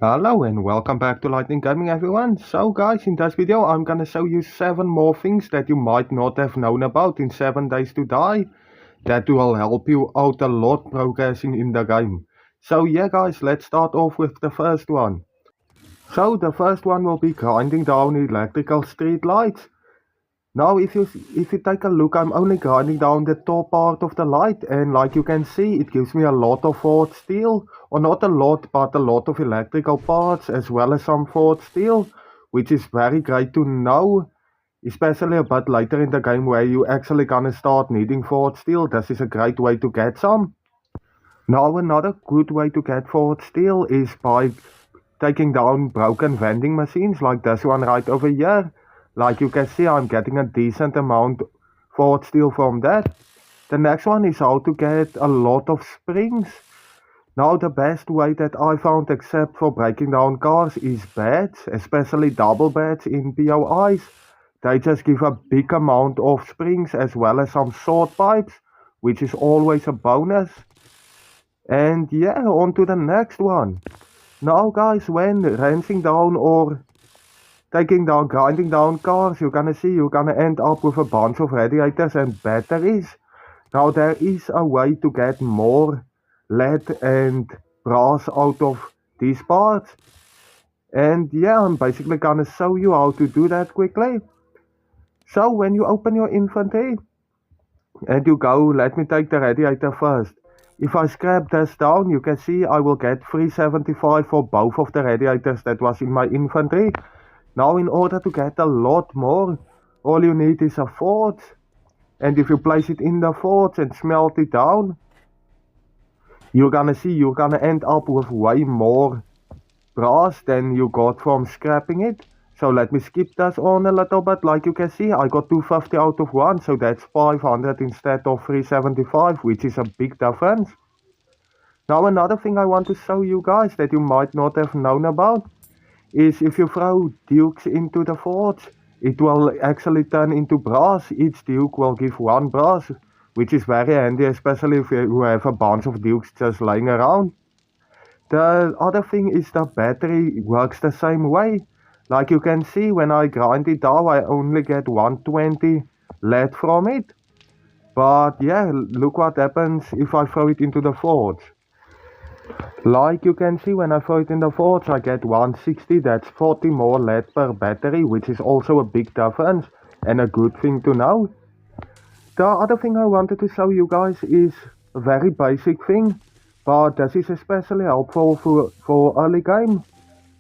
Hello and welcome back to Lightning Gaming everyone. So guys, in this video I'm gonna show you 7 more things that you might not have known about in 7 Days to Die. That will help you out a lot progressing in the game. So yeah guys, let's start off with the first one. So the first one will be grinding down electrical street lights. Now if you take a look, I'm only grinding down the top part of the light, and like you can see it gives me a lot of forged steel, or not a lot but a lot of electrical parts as well as some forged steel, which is very great to know, especially a bit later in the game where you actually gonna start needing forged steel. This is a great way to get some. Now another good way to get forged steel is by taking down broken vending machines like this one right over here. Like you can see, I'm getting a decent amount forward steel from that. The next one is how to get a lot of springs. Now the best way that I found except for breaking down cars is beds, especially double beds in POIs. They just give a big amount of springs as well as some short pipes, which is always a bonus. And yeah, on to the next one. Now guys, when rancing down or grinding down cars, you're gonna end up with a bunch of radiators and batteries. Now there is a way to get more lead and brass out of these parts. And yeah, I'm basically gonna show you how to do that quickly. So when you open your inventory and you go, let me take the radiator first. If I scrap this down, you can see I will get 375 for both of the radiators that was in my inventory. Now in order to get a lot more, all you need is a forge. And if you place it in the forge and smelt it down, you're gonna end up with way more brass than you got from scrapping it. So let me skip this on a little bit. Like you can see, I got 250 out of one, so that's 500 instead of 375, which is a big difference. Now another thing I want to show you guys that you might not have known about is if you throw dukes into the forge, it will actually turn into brass. Each duke will give one brass, which is very handy, especially if you have a bunch of dukes just lying around. The other thing is the battery works the same way. Like you can see, when I grind it down, I only get 120 lead from it. But yeah, look what happens if I throw it into the forge. Like you can see, when I throw it in the forge, I get 160, that's 40 more lead per battery, which is also a big difference and a good thing to know. The other thing I wanted to show you guys is a very basic thing, but this is especially helpful for early game,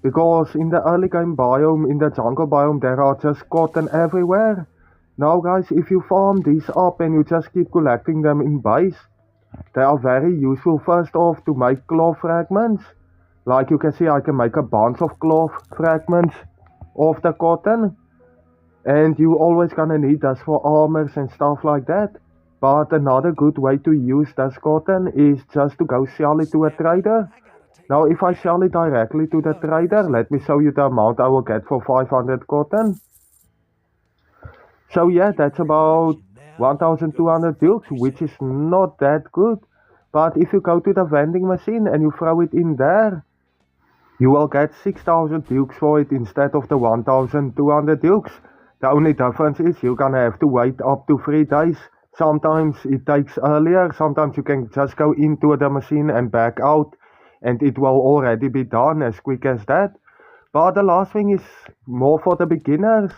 because in the early game biome, in the jungle biome, there are just cotton everywhere. Now guys, if you farm these up and you just keep collecting them in base, they are very useful first off to make cloth fragments. Like you can see, I can make a bunch of cloth fragments of the cotton. And you always gonna need this for armors and stuff like that. But another good way to use this cotton is just to go sell it to a trader. Now if I sell it directly to the trader, let me show you the amount I will get for 500 cotton. So yeah, that's about 1200 dukes, which is not that good. But if you go to the vending machine and you throw it in there, you will get 6000 dukes for it instead of the 1200 dukes. The only difference is you're gonna have to wait up to 3 days. Sometimes it takes earlier, sometimes you can just go into the machine and back out and it will already be done as quick as that. But the last thing is more for the beginners.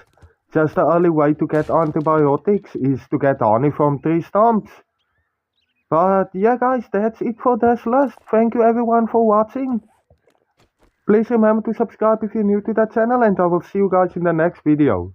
Just the early way to get antibiotics is to get honey from tree stumps. But yeah guys, that's it for this list. Thank you everyone for watching. Please remember to subscribe if you're new to the channel, and I will see you guys in the next video.